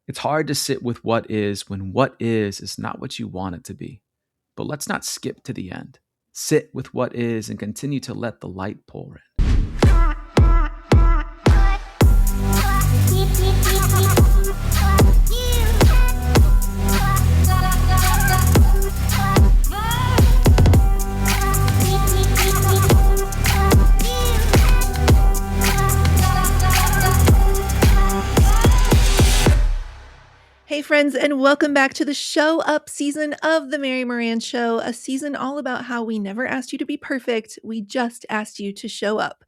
It's hard to sit with what is when what is not what you want it to be. But let's not skip to the end. Sit with what is and continue to let the light pour in. Hey friends, and welcome back to the Show Up season of the Mary Marantz Show, a season all about how we never asked you to be perfect, we just asked you to show up.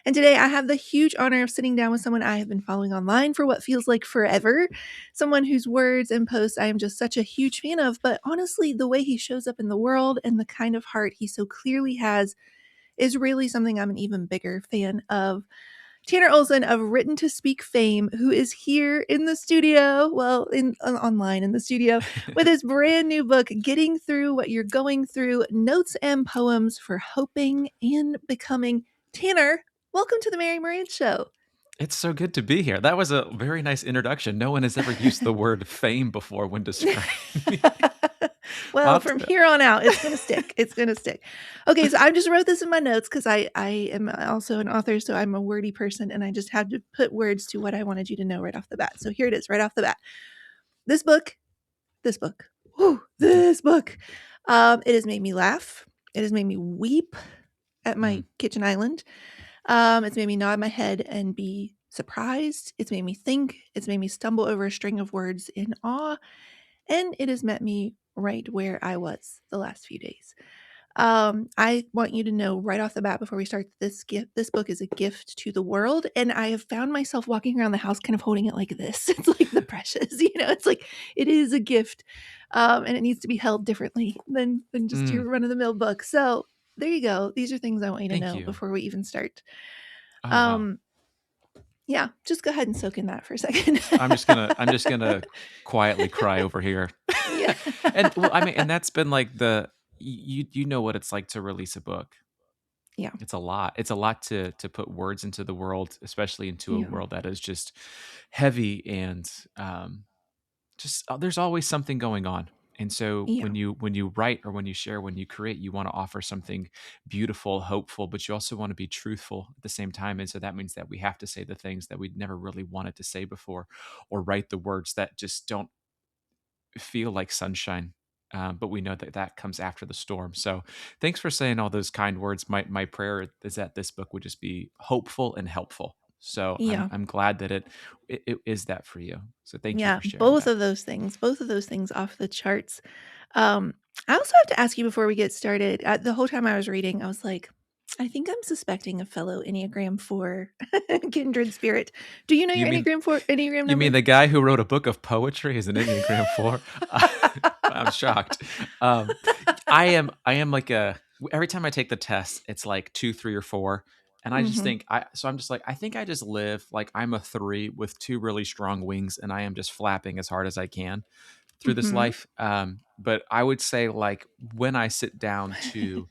And today I have the huge honor of sitting down with someone I have been following online for what feels like forever, someone whose words and posts I am just such a huge fan of, but honestly, the way he shows up in the world and the kind of heart he so clearly has is really something I'm an even bigger fan of. Tanner Olson of WrittentoSpeak fame, who is here in the studio, online in the studio, with his brand new book, Getting Through What You're Going Through, Notes and Poems for Hoping and Becoming. Tanner, welcome to the Mary Marantz Show. It's so good to be here. That was a very nice introduction. No one has ever used the word fame before when describing me. Well, from here on out, it's going to stick. It's going to stick. Okay, so I just wrote this in my notes because I am also an author, so I'm a wordy person, and I just had to put words to what I wanted you to know right off the bat. So here it is, right off the bat. This book, it has made me laugh. It has made me weep at my kitchen island. It's made me nod my head and be surprised. It's made me think. It's made me stumble over a string of words in awe. And it has met me right where I was the last few days. I want you to know right off the bat before we start, this book is a gift to the world. And I have found myself walking around the house kind of holding it like this. It's like the precious, it's like it is a gift. And it needs to be held differently than just your run-of-the-mill book. So there you go. These are things I want you to know before we even start. Oh, wow. Yeah, just go ahead and soak in that for a second. I'm just gonna quietly cry over here. Yeah. And that's been like you know what it's like to release a book. Yeah. It's a lot. It's a lot to put words into the world, especially into a world that is just heavy and there's always something going on. And so when you write or when you share, when you create, you want to offer something beautiful, hopeful, but you also want to be truthful at the same time. And so that means that we have to say the things that we'd never really wanted to say before, or write the words that just don't feel like sunshine. But we know that comes after the storm. So thanks for saying all those kind words. My prayer is that this book would just be hopeful and helpful. So I'm glad that it is that for you. So thank you for sharing both that. of those things off the charts. I also have to ask you before we get started, the whole time I was reading, I was like, I think I'm suspecting a fellow Enneagram 4 kindred spirit. Do you know your Enneagram number? You mean the guy who wrote a book of poetry is an Enneagram 4? I'm shocked. I am like every time I take the test, it's like 2, 3, or 4. And I just think, I'm just like, I think I just live like I'm a 3 with 2 really strong wings, and I am just flapping as hard as I can through this life. But I would say, like, when I sit down to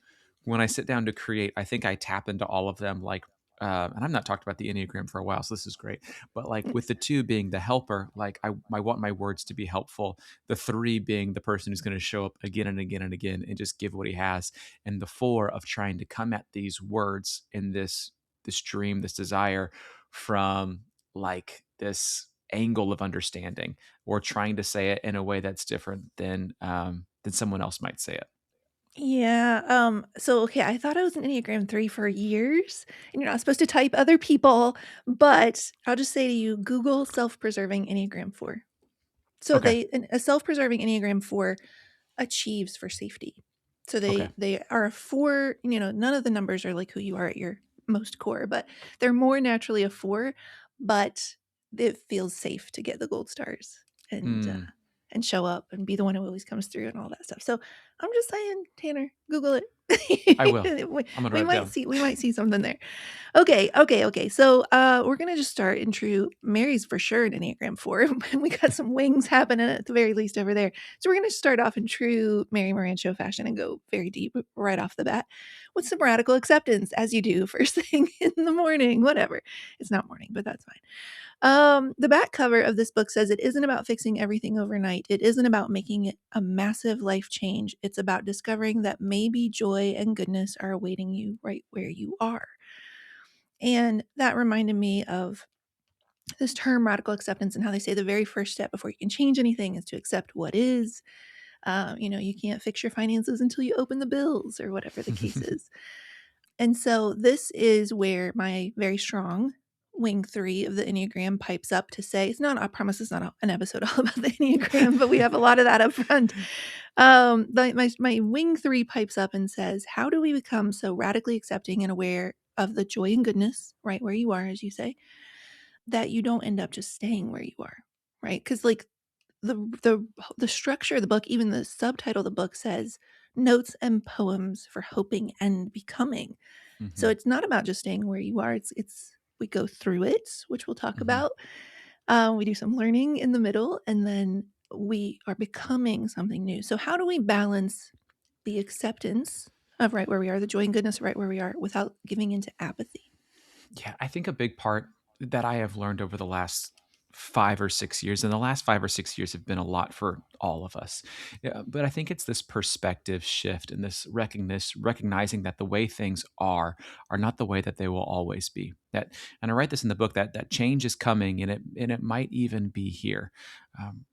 create, I think I tap into all of them. Like, and I've not talked about the Enneagram for a while, so this is great. But like with the 2 being the helper, like I want my words to be helpful. The 3 being the person who's going to show up again and again and again and just give what he has. And the 4 of trying to come at these words in this dream, this desire from like this angle of understanding, or trying to say it in a way that's different than someone else might say it. Yeah. So okay, I thought I was an Enneagram 3 for years, and you're not supposed to type other people, but I'll just say to you, Google self-preserving Enneagram 4. So Okay. a self-preserving Enneagram 4 achieves for safety. So they are a 4, none of the numbers are like who you are at your most core, but they're more naturally a 4, but it feels safe to get the gold stars and show up and be the one who always comes through and all that stuff. So I'm just saying, Tanner, Google it. I will. we, I'm gonna we write it might down. see we might see something there. Okay. So we're gonna just start in true Mary's for sure an Enneagram 4. And we got some wings happening at the very least over there. So we're gonna start off in true Mary Marantz Show fashion and go very deep right off the bat with some radical acceptance, as you do first thing in the morning, whatever. It's not morning, but that's fine. The back cover of this book says it isn't about fixing everything overnight. It isn't about making it a massive life change. It's about discovering that maybe joy and goodness are awaiting you right where you are. And that reminded me of this term radical acceptance and how they say the very first step before you can change anything is to accept what is. You can't fix your finances until you open the bills or whatever the case is. And so this is where my very strong wing 3 of the Enneagram pipes up to say, it's not, I promise it's not an episode all about the Enneagram, but we have a lot of that up front. My wing 3 pipes up and says, how do we become so radically accepting and aware of the joy and goodness right where you are, as you say, that you don't end up just staying where you are, right? Because like the structure of the book, even the subtitle of the book says notes and poems for hoping and becoming. So Mm-hmm. it's not about just staying where you are. It's we go through it, which we'll talk Mm-hmm. about. We do some learning in the middle, and then we are becoming something new. So how do we balance the acceptance of right where we are, the joy and goodness of right where we are, without giving into apathy? Yeah, I think a big part that I have learned over the last 5 or 6 years, and the last 5 or 6 years have been a lot for all of us. Yeah, but I think it's this perspective shift and this recognizing that the way things are not the way that they will always be. That, and I write this in the book that change is coming, and it might even be here. Um,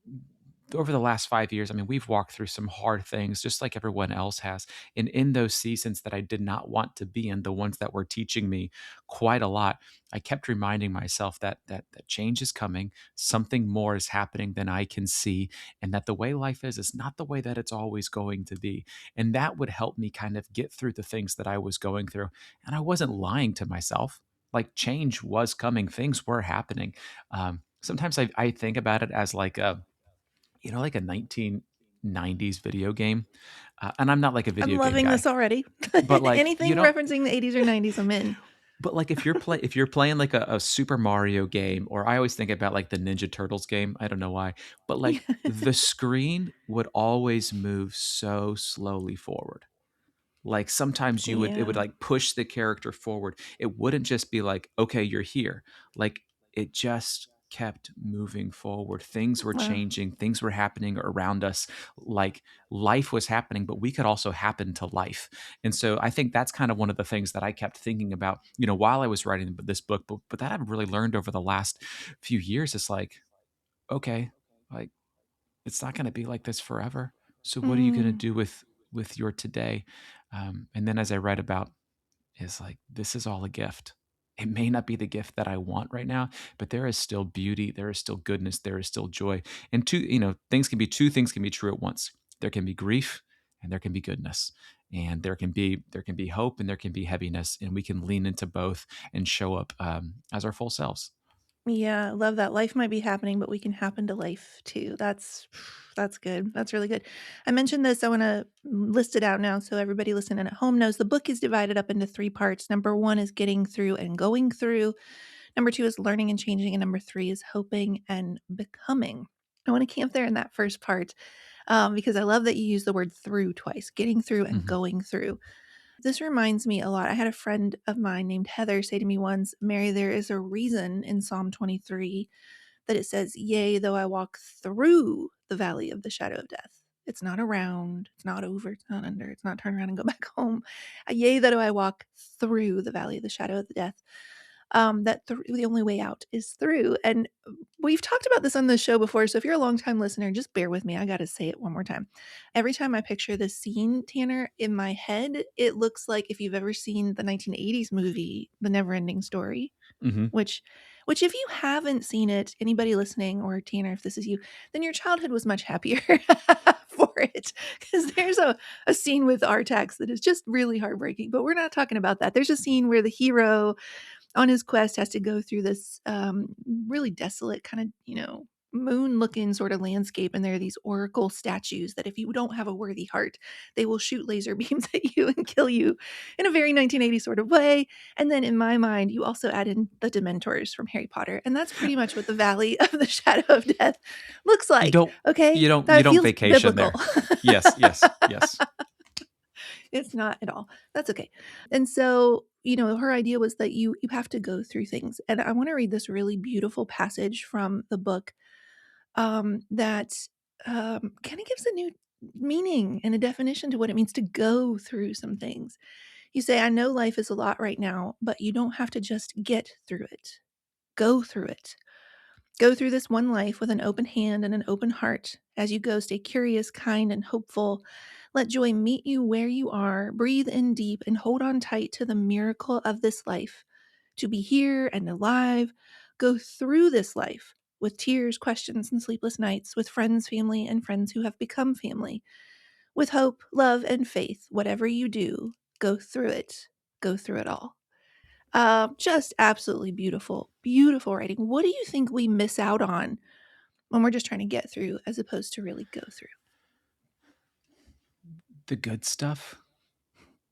Over the last 5 years, I mean, we've walked through some hard things, just like everyone else has. And in those seasons that I did not want to be in, the ones that were teaching me quite a lot, I kept reminding myself that change is coming, something more is happening than I can see, and that the way life is not the way that it's always going to be. And that would help me kind of get through the things that I was going through. And I wasn't lying to myself. Like change was coming, things were happening. Sometimes I think about it as like like a 1990s video game. And I'm not like a I'm video game loving guy, this already. but like, Anything referencing the 80s or 90s, I'm in. but like if you're playing like a Super Mario game, or I always think about like the Ninja Turtles game. I don't know why, but like the screen would always move so slowly forward. Like sometimes it would Yeah. like push the character forward. It wouldn't just be like, okay, you're here. Like it just kept moving forward. Things were Wow. changing, things were happening around us. Like life was happening, but we could also happen to life. And so I think that's kind of one of the things that I kept thinking about, while I was writing this book, but that I've really learned over the last few years. It's like, okay, like it's not going to be like this forever. So what are you going to Mm. do with your today? And then as I read about, is like this is all a gift. It may not be the gift that I want right now, but there is still beauty, there is still goodness, there is still joy. And two things can be true at once. There can be grief and there can be goodness. And there can be hope and there can be heaviness, and we can lean into both and show up as our full selves. Yeah, I love that. Life might be happening, but we can happen to life too. That's good. That's really good. I mentioned this. I want to list it out now so everybody listening at home knows the book is divided up into 3 parts. Number 1 is getting through and going through. Number 2 is learning and changing, and number 3 is hoping and becoming. I want to camp there in that first part because I love that you use the word through twice, getting through and Mhm. going through. This reminds me a lot. I had a friend of mine named Heather say to me once, Mary, there is a reason in Psalm 23 that it says, yea, though I walk through the valley of the shadow of death. It's not around, it's not over, it's not under, it's not turn around and go back home. Yea, though I walk through the valley of the shadow of the death. The only way out is through. And we've talked about this on the show before. So if you're a longtime listener, just bear with me. I got to say it one more time. Every time I picture this scene, Tanner, in my head, it looks like if you've ever seen the 1980s movie, The Neverending Story, Mhm. which if you haven't seen it, anybody listening, or Tanner, if this is you, then your childhood was much happier for it. Because there's a scene with Artax that is just really heartbreaking. But we're not talking about that. There's a scene where the hero on his quest has to go through this really desolate kind of, moon-looking sort of landscape, and there are these oracle statues that if you don't have a worthy heart, they will shoot laser beams at you and kill you in a very 1980s sort of way. And then in my mind, you also add in the Dementors from Harry Potter, and that's pretty much what the Valley of the Shadow of Death looks You like. don't Okay, you that don't feels vacation biblical. there. Yes, yes, yes. It's not at all. That's okay. And so, her idea was that you have to go through things. And I want to read this really beautiful passage from the book that kind of gives a new meaning and a definition to what it means to go through some things. You say, I know life is a lot right now, but you don't have to just get through it. Go through it. Go through this one life with an open hand and an open heart. As you go, stay curious, kind, and hopeful. Let joy meet you where you are. Breathe in deep and hold on tight to the miracle of this life. To be here and alive, go through this life with tears, questions, and sleepless nights, with friends, family, and friends who have become family. With hope, love, and faith, whatever you do, go through it. Go through it all. Just absolutely beautiful, beautiful writing. What do you think we miss out on when we're just trying to get through as opposed to really go through? The good stuff,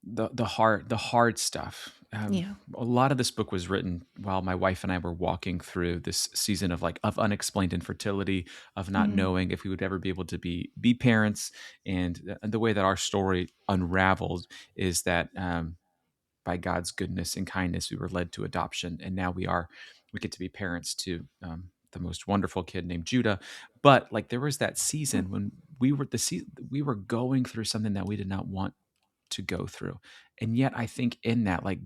the hard stuff. Yeah. A lot of this book was written while my wife and I were walking through this season of unexplained infertility, of not Mm, knowing if we would ever be able to be parents, and the way that our story unraveled is that by God's goodness and kindness, we were led to adoption, and now we get to be parents to the most wonderful kid named Judah. But like there was that mm, season when we were going through something that we did not want to go through, and yet I think in that, like,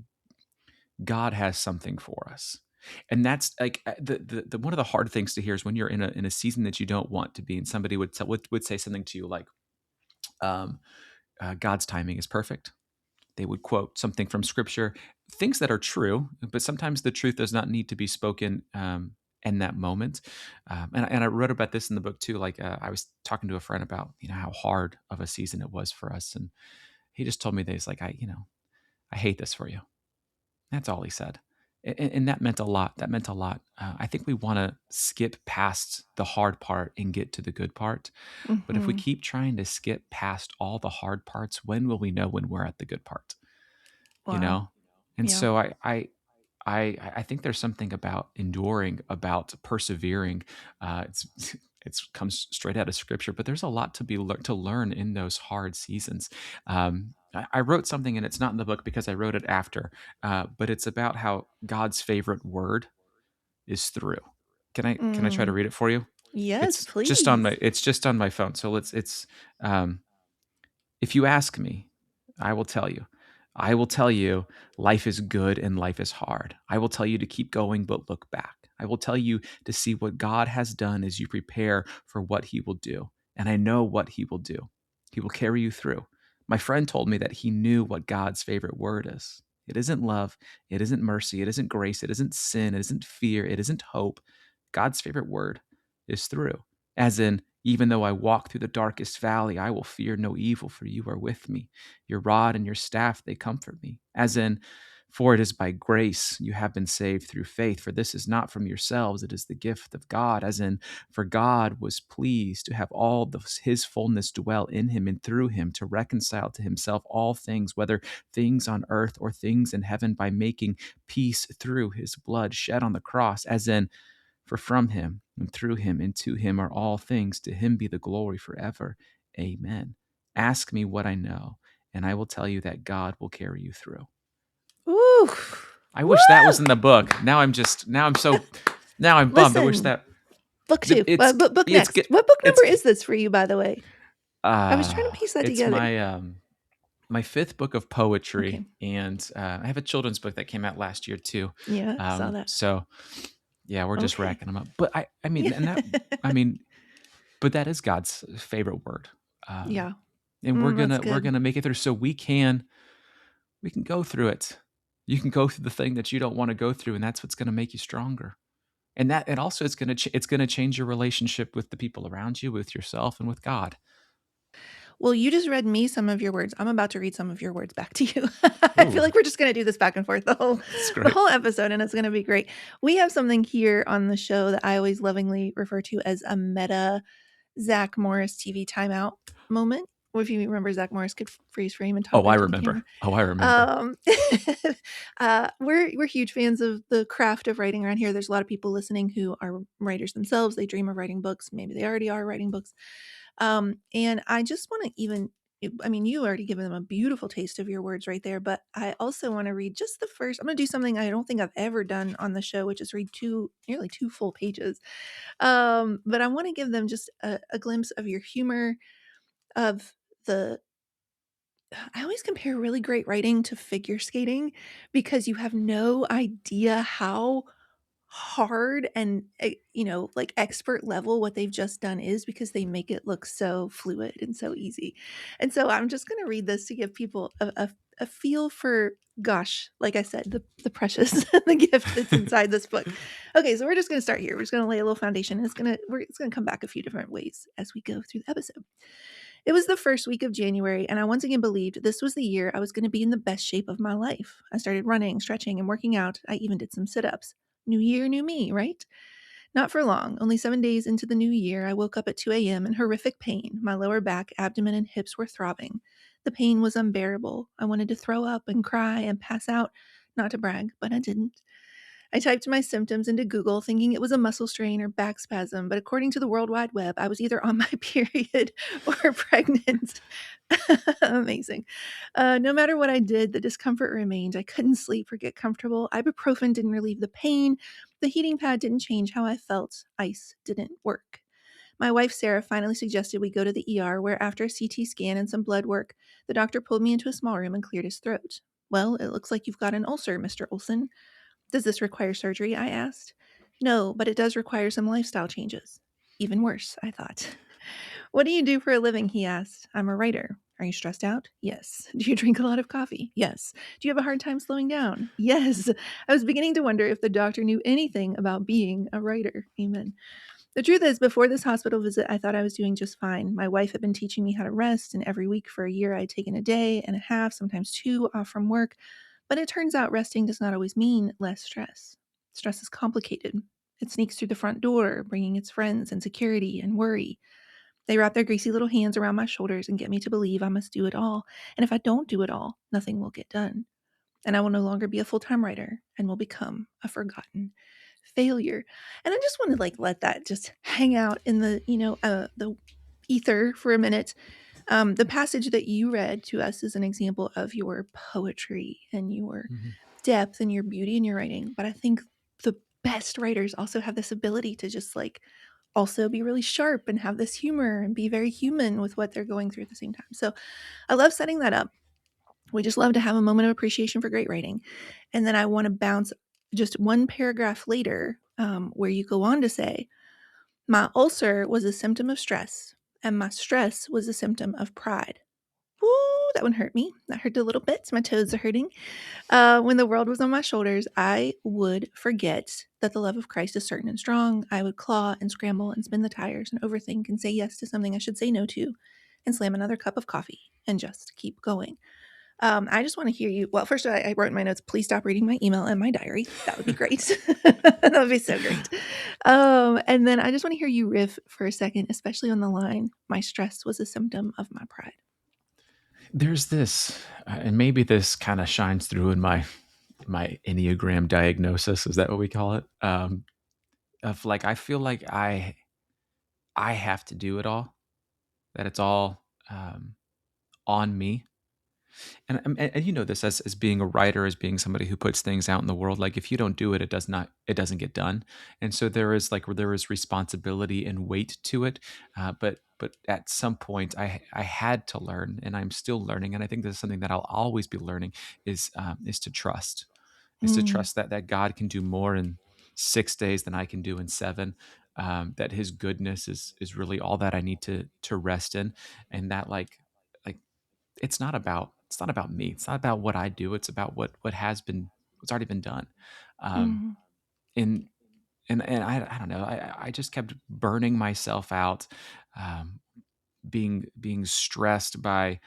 God has something for us. And that's like the one of the hard things to hear is when you're in a season that you don't want to be, and somebody would say something to you like, um, "God's timing is perfect." They would quote something from scripture, things that are true, but sometimes the truth does not need to be spoken in that moment. And I wrote about this in the book too. Like I was talking to a friend about how hard of a season it was for us, and he just told me that he's like, I hate this for you. That's all he said. And that meant a lot. That meant a lot. I think we want to skip past the hard part and get to the good part. But if we mhm. keep trying to skip past all the hard parts, when will we know when we're at the good part? you Wow. know and Yeah. so I think there's something about enduring, about persevering. It's it comes straight out of scripture, but there's a lot to learn in those hard seasons. I wrote something, and it's not in the book because I wrote it after, but it's about how God's favorite word is through. Can I try to Mm. read it for you? Yes, It's just on please. my phone, so it's um if you ask me, I will tell you. I will tell you life is good and life is hard. I will tell you to keep going, but look back. I will tell you to see what God has done as you prepare for what he will do. And I know what he will do. He will carry you through. My friend told me that he knew what God's favorite word is. It isn't love. It isn't mercy. It isn't grace. It isn't sin. It isn't fear. It isn't hope. God's favorite word is through. As in, even though I walk through the darkest valley, I will fear no evil, for you are with me. Your rod and your staff, they comfort me. As in, for it is by grace you have been saved through faith, for this is not from yourselves, it is the gift of God. As in, for God was pleased to have his fullness dwell in him and through him to reconcile to himself all things, whether things on earth or things in heaven, by making peace through his blood shed on the cross. As in, for from him and through him and to him are all things. To him be the glory forever. Amen. Ask me what I know, and I will tell you that God will carry you through. Ooh. I wish that was Woo! in the book. Now I'm bummed. I wish Listen, that book two. it's Book it's next. get What book it's number is this for you, by the way? I was trying to piece that it's together. my fifth book of Okay. poetry, and I have a children's book that came out last year too. Yeah, saw that. So yeah, we're just Okay. racking them up. But I mean, Yeah. and that I mean, but that is God's favorite word, um, Yeah. and we're That's gonna we're good. gonna make it through, so we can go through it. You can go through the thing that you don't want to go through, and that's what's gonna make you stronger. And also it's gonna change your relationship with the people around you, with yourself, and with God. Well, you just read me some of your words. I'm about to read some of your words back to you. I feel Ooh, like we're just going to do this back and forth that's the great. whole episode, and it's going to be great. We have something here on the show that I always lovingly refer to as a meta Zach Morris TV timeout moment. If you remember, Zach Morris could freeze frame and talk Oh, I right to the camera. remember. Oh, I remember. Um, we're huge fans of the craft of writing around here. There's a lot of people listening who are writers themselves. They dream of writing books. Maybe they already are writing books. And I just want to even, I mean, you already given them a beautiful taste of your words right there, but I also want to read just the first. I'm going to do something I don't think I've ever done on the show, which is read nearly two full pages. But I want to give them just a glimpse of your humor, of the I always compare really great writing to figure skating because you have no idea how hard and like expert level what they've just done is because they make it look so fluid and so easy. And so I'm just going to read this to give people a feel for, gosh, like I said, the precious the gift that's inside this book. Okay, so we're just going to start here. We're just going to lay a little foundation, and it's going to come back a few different ways as we go through the episode. It was the first week of January, and I once again believed this was the year I was going to be in the best shape of my life. I started running, stretching, and working out. I even did some sit ups. New year, new me, right? Not for long. Only 7 days into the new year, I woke up at 2 a.m. in horrific pain. My lower back, abdomen, and hips were throbbing. The pain was unbearable. I wanted to throw up and cry and pass out. Not to brag, but I didn't. I typed my symptoms into Google thinking it was a muscle strain or back spasm, but according to the World Wide Web, I was either on my period or pregnant. Amazing. No matter what I did, the discomfort remained. I couldn't sleep or get comfortable. Ibuprofen didn't relieve the pain. The heating pad didn't change how I felt. Ice didn't work. My wife, Sarah, finally suggested we go to the ER, where after a CT scan and some blood work, the doctor pulled me into a small room and cleared his throat. Well, it looks like you've got an ulcer, Mr. Olson. Does this require surgery? I asked. No, but it does require some lifestyle changes. Even worse, I thought. What do you do for a living? He asked. I'm a writer. Are you stressed out? Yes. Do you drink a lot of coffee? Yes. Do you have a hard time slowing down? Yes. I was beginning to wonder if the doctor knew anything about being a writer. Amen. The truth is, before this hospital visit, I thought I was doing just fine. My wife had been teaching me how to rest, and every week for a year, I'd taken a day and a half, sometimes two, off from work. But it turns out resting does not always mean less stress. Stress is complicated. It sneaks through the front door, bringing its friends, insecurity, and worry. They wrap their greasy little hands around my shoulders and get me to believe I must do it all. And if I don't do it all, nothing will get done. And I will no longer be a full-time writer and will become a forgotten failure. And I just want to let that just hang out in the ether for a minute. The passage that you read to us is an example of your poetry and your Mhm. depth and your beauty in your writing. But I think the best writers also have this ability to just also be really sharp and have this humor and be very human with what they're going through at the same time. So I love setting that up. We just love to have a moment of appreciation for great writing. And then I want to bounce just one paragraph later, where you go on to say, my ulcer was a symptom of stress, and my stress was a symptom of pride. Woo, that one hurt me. That hurt a little bit. My toes are hurting. When the world was on my shoulders, I would forget that the love of Christ is certain and strong. I would claw and scramble and spin the tires and overthink and say yes to something I should say no to and slam another cup of coffee and just keep going. I just want to hear you. Well, first, I wrote in my notes, please stop reading my email and my diary. That would be great. That would be so great. And then I just want to hear you riff for a second, especially on the line, my stress was a symptom of my pride. There's this, and maybe this kind of shines through in my Enneagram diagnosis. Is that what we call it? Of like, I feel like I have to do it all. That it's all on me. And you know this as being a writer, as being somebody who puts things out in the world. Like if you don't do it, it doesn't get done. And so there is responsibility and weight to it. But at some point, I had to learn, and I'm still learning. And I think this is something that I'll always be learning is to trust, Mm, that God can do more in 6 days than I can do in seven. That His goodness is really all that I need to rest in, and that like it's not about me. It's not about what I do. It's about what's already been done. Um, mm, and and I don't know. I just kept burning myself out, um, being stressed by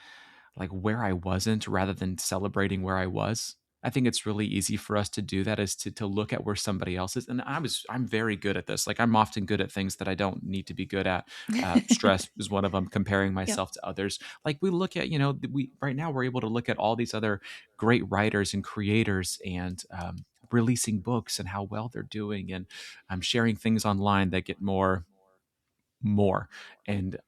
like where I wasn't rather than celebrating where I was. I think it's really easy for us to do that is to look at where somebody else is. And I'm very good at this. Like I'm often good at things that I don't need to be good at. Stress is one of them, comparing Yep. myself to others. Like we look at, we right now we're able to look at all these other great writers and creators and releasing books and how well they're doing and sharing things online that get more. And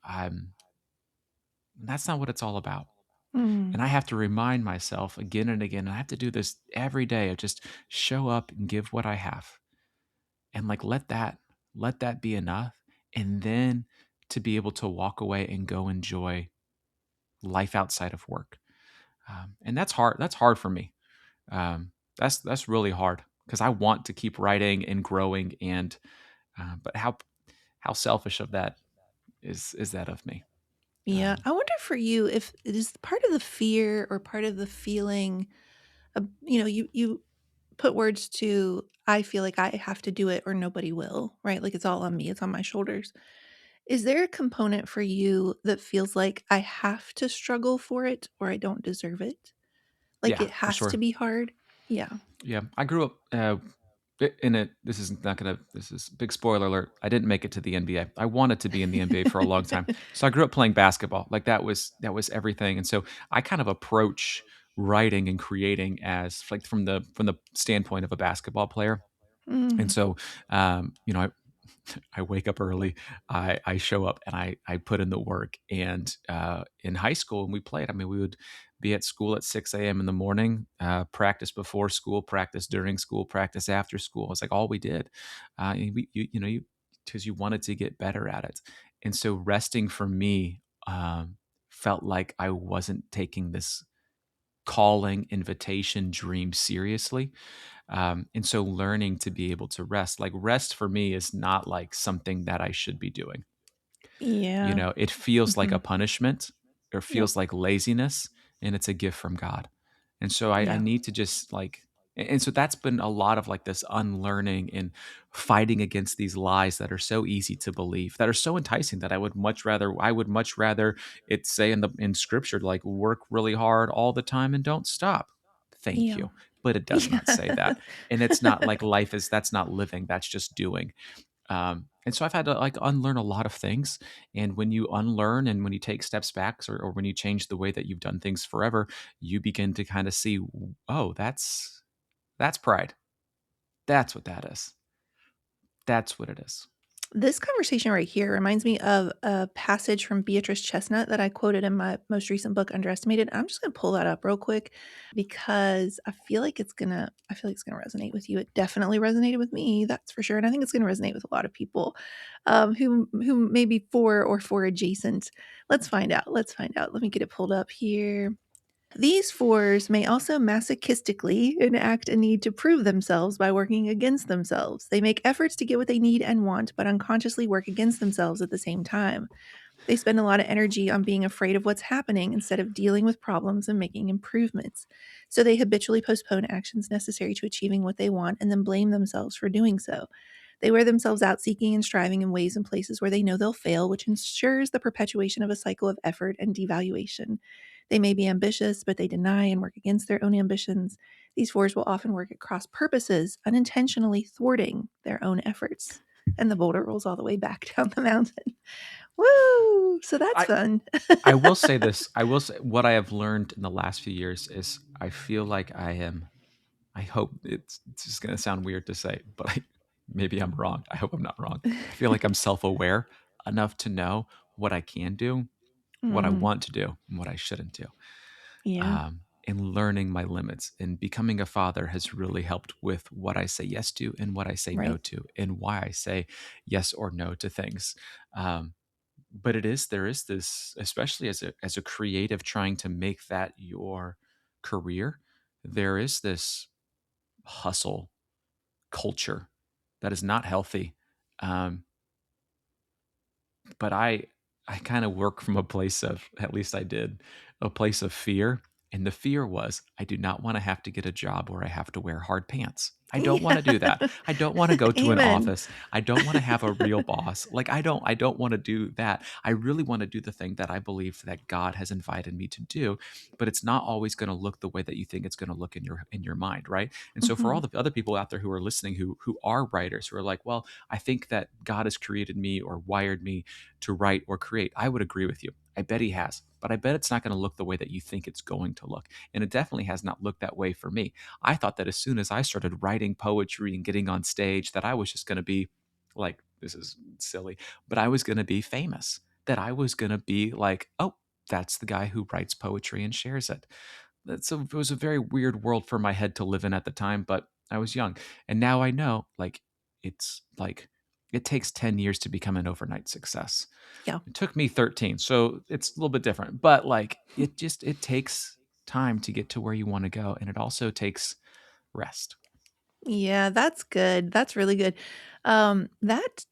that's not what it's all about. Mm. And I have to remind myself again and again, and I have to do this every day of just show up and give what I have. And like let that be enough. And then to be able to walk away and go enjoy life outside of work. And that's hard. That's hard for me. That's really hard because I want to keep writing and growing. And but how selfish of that is that of me? Yeah. Um, I wonder for you if it is part of the fear or part of the feeling of, you put words to, I feel like I have to do it or nobody will, right? Like it's all on me, it's on my shoulders. Is there a component for you that feels like I have to struggle for it or I don't deserve it? Like yeah, it for has to sure. be hard? Yeah. Yeah, I grew up in it. This is not gonna. This is big spoiler alert. I didn't make it to the NBA. I wanted to be in the NBA for a long time, so I grew up playing basketball. Like that was everything. And so I kind of approach writing and creating as like from the standpoint of a basketball player. And Mm. so, I wake up early. I show up and I put in the work. And in high school, when we played, I mean, we would be at school at 6 a.m. in the morning, practice before school, practice during school, practice after school. It's like all we did. And we, you because you wanted to get better at it. And so resting for me felt like I wasn't taking this calling, invitation, dream seriously. And so learning to be able to rest, like rest for me is not like something that I should be doing. Yeah. It feels like a Mhm. punishment or Yep. feels like laziness, and it's a gift from God. And so I Yeah. need to just like, and so that's been a lot of like this unlearning and fighting against these lies that are so easy to believe, that are so enticing that I would much rather it say in scripture, like work really hard all the time and don't stop. Thank Yeah. you. But it does not say Yeah. that. And it's not like that's not living, that's just doing. And so I've had to like unlearn a lot of things. And when you unlearn and when you take steps back or when you change the way that you've done things forever, you begin to kind of see, oh, that's pride. That's what that is. That's what it is. This conversation right here reminds me of a passage from Beatrice Chestnut that I quoted in my most recent book, Underestimated. I'm just gonna pull that up real quick because I feel like it's gonna resonate with you. It definitely resonated with me, that's for sure, and I think it's gonna resonate with a lot of people, who may be for or for adjacent. Let's find out. Let's find out. Let me get it pulled up here. These fours may also masochistically enact a need to prove themselves by working against themselves. They make efforts to get what they need and want, but unconsciously work against themselves at the same time. They spend a lot of energy on being afraid of what's happening instead of dealing with problems and making improvements. So they habitually postpone actions necessary to achieving what they want and then blame themselves for doing so. They wear themselves out seeking and striving in ways and places where they know they'll fail, which ensures the perpetuation of a cycle of effort and devaluation. They may be ambitious, but they deny and work against their own ambitions. These fours will often work at cross purposes, unintentionally thwarting their own efforts. And the boulder rolls all the way back down the mountain. Woo! So that's I fun. I will say this. I will say what I have learned in the last few years is I feel like I am. I hope it's just going to sound weird to say, but maybe I'm wrong. I hope I'm not wrong. I feel like I'm self-aware enough to know what I can do, what I Mm, want to do, and what I shouldn't do. yeah, And learning my limits and becoming a father has really helped with what I say yes to and what I say no right. to and why I say yes or no to things. Um, but there is this, especially as a creative trying to make that your career, there is this hustle culture that is not healthy. Um, but I kind of work from a place of, at least I did, a place of fear. And the fear was, I do not want to have to get a job where I have to wear hard pants. I don't want Yeah. to do that. I don't want to go to an Amen. office. I don't want to have a real boss. Like I don't want to do that. I really want to do the thing that I believe that God has invited me to do, but it's not always going to look the way that you think it's going to look in your mind, right? And so for all Mhm. the other people out there who are listening who are writers, who are like, well, I think that God has created me or wired me to write or create. I would agree with you. I bet he has, but I bet it's not going to look the way that you think it's going to look. And it definitely has not looked that way for me. I thought that as soon as I started writing poetry and getting on stage, that I was just going to be like, this is silly, but I was going to be famous, that I was going to be like, oh, that's the guy who writes poetry and shares it. It was a very weird world for my head to live in at the time, but I was young. And now I know, like, it's like, it takes 10 years to become an overnight success. Yeah. It took me 13, so it's a little bit different. But like it takes time to get to where you want to go, and it also takes rest. Yeah, that's good. That's really good. That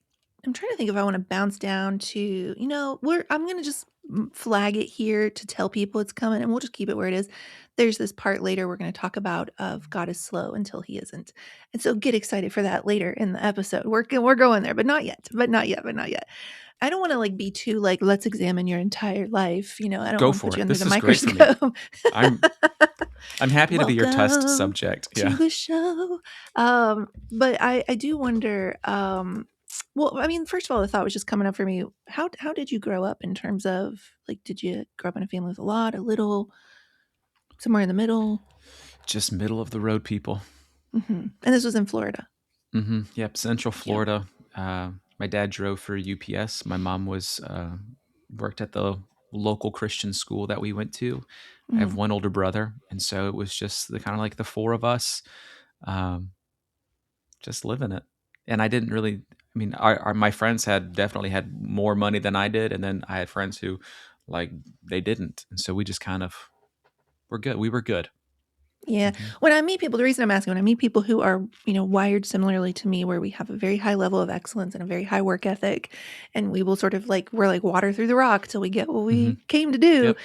I'm trying to think if I want to bounce down to, I'm going to just flag it here to tell people it's coming and we'll just keep it where it is. There's this part later we're going to talk about of God is slow until he isn't. And so get excited for that later in the episode. We're going there, but not yet. But not yet, but not yet. I don't want to like be too like let's examine your entire life, I don't Go want to for put you it. under the This is great for me. microscope. I'm I'm happy to be your test Welcome subject. to Yeah. the show. But I do wonder, well, I mean, first of all, the thought was just coming up for me. How did you grow up in terms of like, did you grow up in a family with a lot, a little, somewhere in the middle? Just middle of the road people. And this was in Florida. Yep, Central Yeah. Florida. My dad drove for UPS. My mom was worked at the local Christian school that we went to. I have Mhm. one older brother, and so it was just the kind of like the four of us, um, just living it. And I didn't really. I mean, my friends had definitely had more money than I did, and then I had friends who, like, they didn't, and so we just kind of were good. We were good. Yeah. hmm When I meet people, the reason I'm asking, when I meet people who are, wired similarly to me, where we have a very high level of excellence and a very high work ethic, and we will sort of like, we're like water through the rock till we get what hmm we came to do. Yep.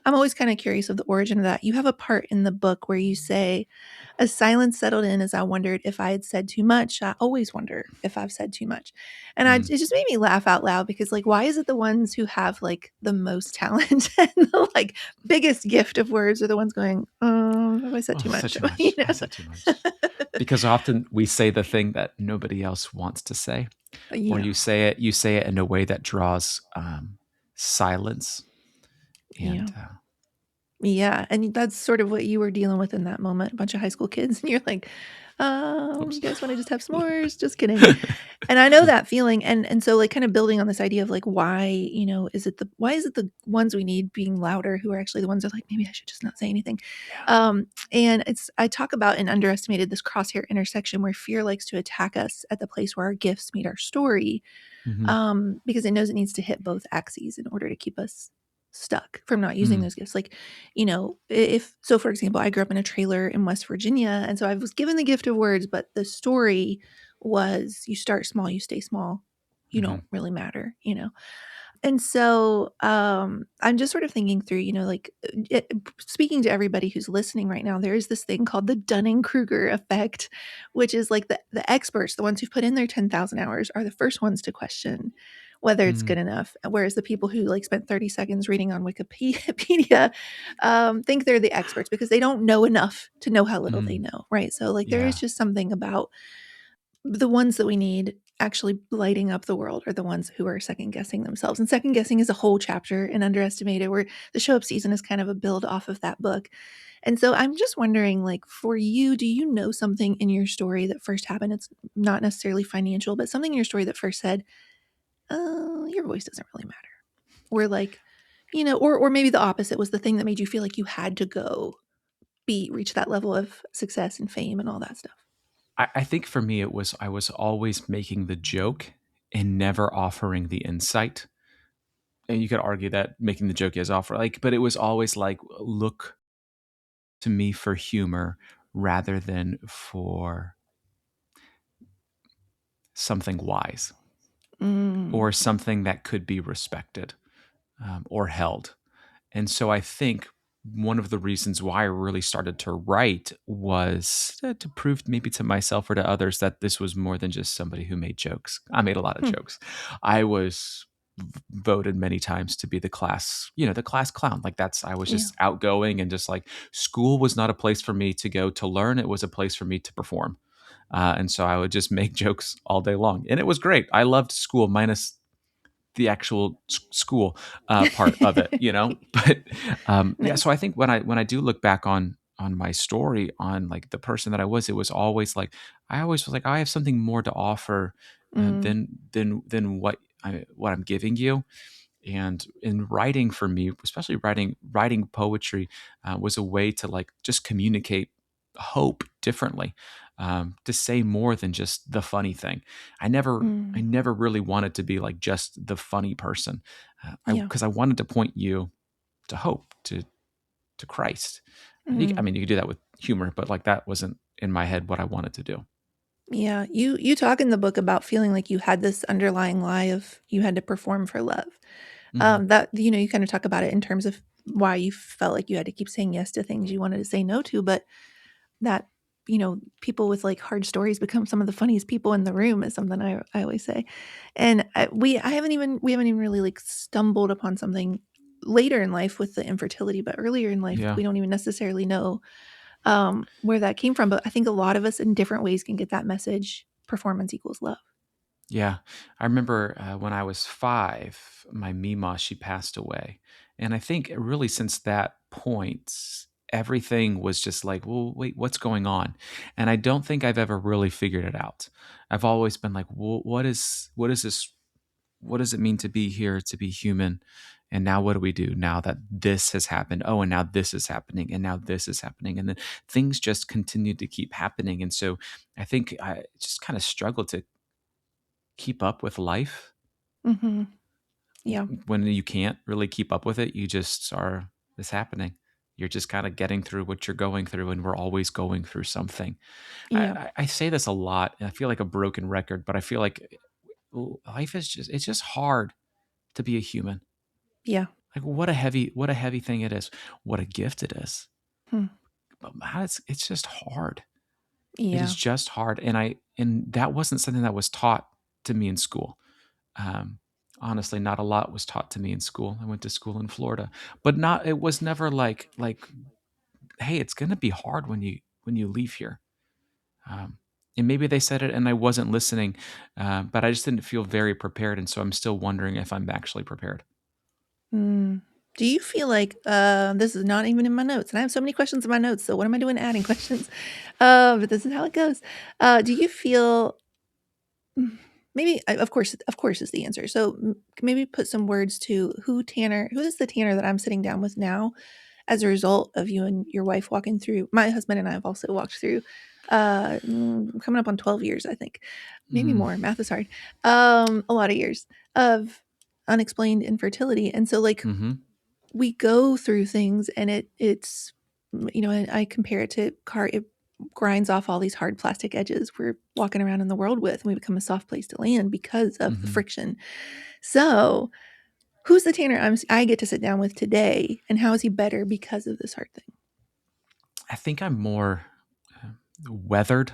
I'm always kind of curious of the origin of that. You have a part in the book where you say, a silence settled in as I wondered if I had said too much. I always wonder if I've said too much. And it Mm. just made me laugh out loud because, like, why is it the ones who have like the most talent and the like biggest gift of words are the ones going, oh, have I said Oh, too I said much? too much. I said too much. Because often we say the thing that nobody else wants to say, or Yeah. you say it in a way that draws silence. Yeah. And Yeah, and that's sort of what you were dealing with in that moment, a bunch of high school kids, and you're like, oops. you guys wanna just have s'mores? Just kidding." And I know that feeling, and so, like, kind of building on this idea of, like, why is it the ones we need being louder who are actually the ones that are like, "Maybe I should just not say anything." Yeah. And I talk about and underestimated this crosshair intersection where fear likes to attack us at the place where our gifts meet our story, hmm because it knows it needs to hit both axes in order to keep us stuck from not using Mm, those gifts. Like, if so, for example, I grew up in a trailer in West Virginia, and so I was given the gift of words, but the story was you start small, you stay small, you hmm don't really matter, and so, I'm just sort of thinking through, like, speaking to everybody who's listening right now, there is this thing called the Dunning Kruger Effect, which is like the experts, the ones who've put in their 10,000 hours, are the first ones to question whether it's mm, good enough. Whereas the people who like spent 30 seconds reading on Wikipedia think they're the experts because they don't know enough to know how little they mm. know, right? So, like, there is Yeah. just something about the ones that we need actually lighting up the world are the ones who are second guessing themselves. And second guessing is a whole chapter in Underestimated, where the show up season is kind of a build off of that book. And so I'm just wondering, like, for you, do you know something in your story that first happened? It's not necessarily financial, but something in your story that first said, oh, your voice doesn't really matter. Or like, or maybe the opposite was the thing that made you feel like you had to go reach that level of success and fame and all that stuff. I think for me it was I was always making the joke and never offering the insight. And you could argue that making the joke is offer like, but it was always like look to me for humor rather than for something wise Mm, or something that could be respected or held. And so I think one of the reasons why I really started to write was to prove maybe to myself or to others that this was more than just somebody who made jokes. I made a lot of Hmm. jokes. I was voted many times to be the class, the class clown. Like I was Yeah. just outgoing, and just like school was not a place for me to go to learn. It was a place for me to perform. And so I would just make jokes all day long. And it was great. I loved school minus the actual school part of it, But yeah, Nice. so I think when I do look back on my story, on like the person that I was, it was always like I always was like I have something more to offer Mm, than what I'm giving you. And in writing, for me, especially writing poetry, was a way to like just communicate hope differently, to say more than just the funny thing. I mm, never really wanted to be like just the funny person, I yeah. because I wanted to point you to hope, to Christ. I Mm. mean, you could do that with humor, but like that wasn't in my head what I wanted to do. Yeah, you talk in the book about feeling like you had this underlying lie of you had to perform for love. Hmm. That you kind of talk about it in terms of why you felt like you had to keep saying yes to things you wanted to say no to, but that people with like hard stories become some of the funniest people in the room is something I always say. And we haven't even really like stumbled upon something later in life with the infertility, but earlier in life Yeah. we don't even necessarily know where that came from. But I think a lot of us in different ways can get that message: performance equals love. Yeah, I remember when I was 5, my Mima, she passed away. And I think really since that point, everything was just like, well, wait, what's going on? And I don't think I've ever really figured it out. I've always been like, well, what is this? What does it mean to be here, to be human? And now what do we do now that this has happened? Oh, and now this is happening, and now this is happening. And then things just continue to keep happening. And so I think I just kind of struggled to keep up with life. Hmm. Yeah. When you can't really keep up with it, you just are, it's happening. You're just kind of getting through what you're going through, and we're always going through something. I, Yeah. I I say this a lot, and I feel like a broken record, but I feel like life is it's just hard to be a human. Yeah. Like what a heavy thing it is. What a gift it is. Hmm. But how it's just hard. It is Yeah. just hard. And that wasn't something that was taught to me in school. Um, Honestly, not a lot was taught to me in school. I went to school in Florida, but not. It was never like, hey, it's going to be hard when you leave here. Um, and maybe they said it, and I wasn't listening, but I just didn't feel very prepared, and so I'm still wondering if I'm actually prepared. Mm. Do you feel like this is not even in my notes, and I have so many questions in my notes, so what am I doing adding questions? But this is how it goes. Do you feel maybe of course is the answer. So maybe put some words to who is the Tanner that I'm sitting down with now as a result of you and your wife walking through. My husband and I have also walked through coming up on 12 years, I think. Maybe Mm, more. Math is hard. A lot of years of unexplained infertility. And so like mm-hmm, we go through things and it's and I compare it to car it grinds off all these hard plastic edges we're walking around in the world with and we become a soft place to land because of the mm-hmm. friction. So who's the Tanner I get to sit down with today, and how is he better because of this hard thing? I think I'm more uh, weathered.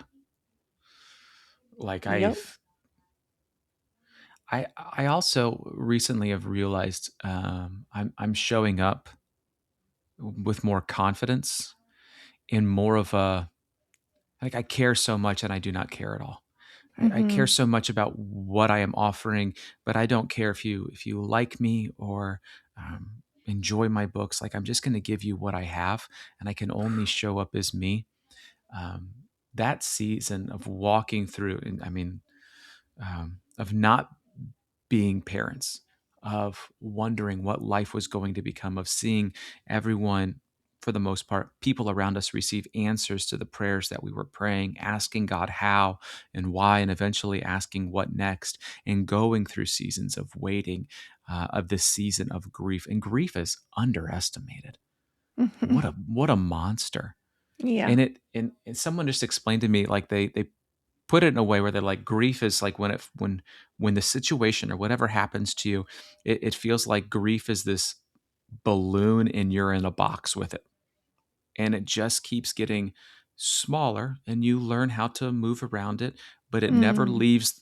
Like Yep. I also recently have realized I'm showing up with more confidence, in more of a, like, I care so much and I do not care at all. I care Mhm. so much about what I am offering, but I don't care if you like me or enjoy my books. Like, I'm just going to give you what I have, and I can only show up as me. Um, that season of walking through, and I mean, of not being parents, of wondering what life was going to become, of seeing everyone, for the most part, people around us receive answers to the prayers that we were praying, asking God how and why, and eventually asking what next, and going through seasons of waiting, of this season of grief. And grief is underestimated. Mhm. What a monster. Yeah. And someone just explained to me, like, they put it in a way where they're like, grief is like when the situation or whatever happens to you, it feels like grief is this balloon and you're in a box with it. And it just keeps getting smaller and you learn how to move around it, but it never Mm.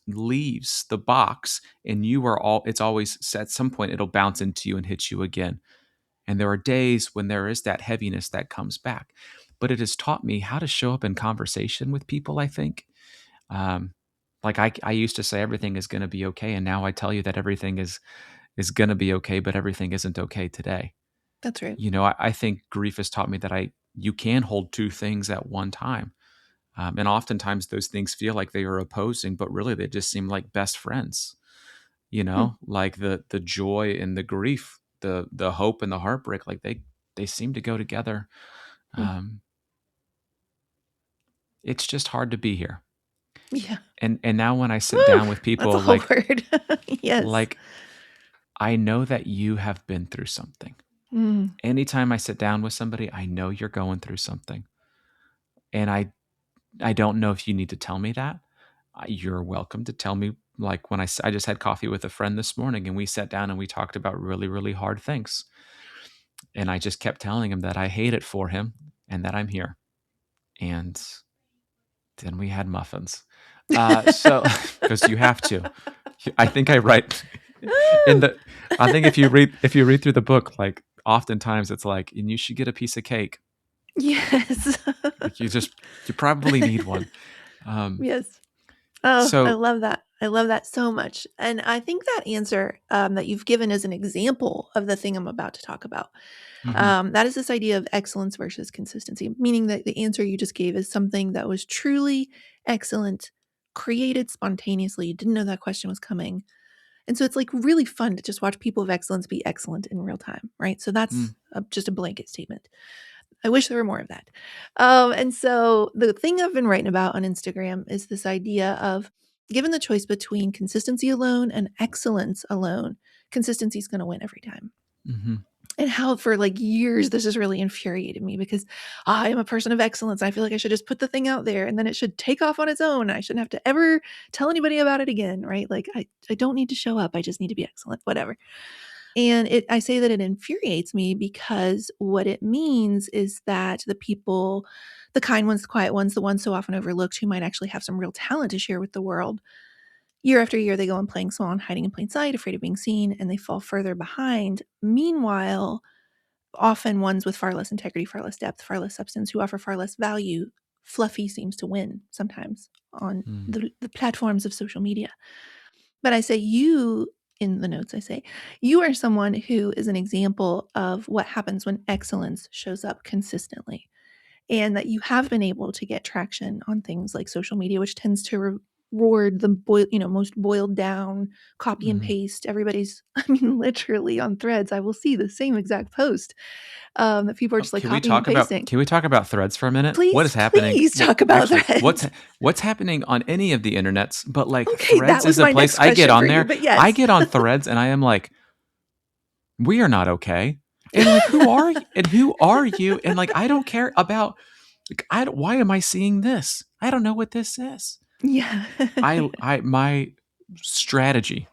leaves the box, and it's always at some point it'll bounce into you and hit you again. And there are days when there is that heaviness that comes back. But it has taught me how to show up in conversation with people, I think. Um, like I used to say everything is going to be okay, and now I tell you that everything is going to be okay, but everything isn't okay today. That's right. I think grief has taught me that you can hold two things at one time. And oftentimes those things feel like they are opposing, but really they just seem like best friends, Hmm. like the joy and the grief, the hope and the heartbreak, like they seem to go together. Hmm. Um, it's just hard to be here. Yeah. And now when I sit Woo! down with That's a people, whole word. Yes. like I know that you have been through something. Mm. Anytime I sit down with somebody, I know you're going through something. And I don't know if you need to tell me that. You're welcome to tell me. Like when I just had coffee with a friend this morning and we sat down and we talked about really, really hard things. And I just kept telling him that I hate it for him and that I'm here. And then we had muffins. So, because you have to. I think I write in the. I think if you read through the book, like oftentimes it's like, and you should get a piece of cake. Yes. Like you probably need one. Um, Yes. Oh, I so love that. I love that so much. And I think that answer that you've given is an example of the thing I'm about to talk about. mhm, That is this idea of excellence versus consistency, meaning that the answer you just gave is something that was truly excellent, created spontaneously. You didn't know that question was coming. And so it's like really fun to just watch people of excellence be excellent in real time, right? So that's mm, just a blanket statement. I wish there were more of that. And so the thing I've been writing about on Instagram is this idea of given the choice between consistency alone and excellence alone, consistency is going to win every time. mhm. And how for like years this has really infuriated me because I am a person of excellence. I feel like I should just put the thing out there and then it should take off on its own. I shouldn't have to ever tell anybody about it again, right? Like I don't need to show up. I just need to be excellent, whatever. And I say that it infuriates me because what it means is that the people, the kind ones, the quiet ones, the ones so often overlooked who might actually have some real talent to share with the world, year after year, they go on playing small and hiding in plain sight, afraid of being seen, and they fall further behind. Meanwhile, often ones with far less integrity, far less depth, far less substance, who offer far less value, fluffy seems to win sometimes on Mm, the platforms of social media. But I say you, in the notes, I say, you are someone who is an example of what happens when excellence shows up consistently and that you have been able to get traction on things like social media, which tends to reward the most boiled down copy and mhm. paste. Everybody's, I mean, literally on threads, I will see the same exact post that people are just like Can we copying and talk about pasting. can we talk about threads for a minute? What is Please, happening? please Well, talk about actually, threads. what's happening on any of the internets? But like Okay, threads that is was a my place next I get question for on you, there. but I yes. get on threads and I am like, we are not okay. And like, who are you? And who are you? And like, I don't care about. Like, why am I seeing this? I don't know what this is. Yeah. My strategy.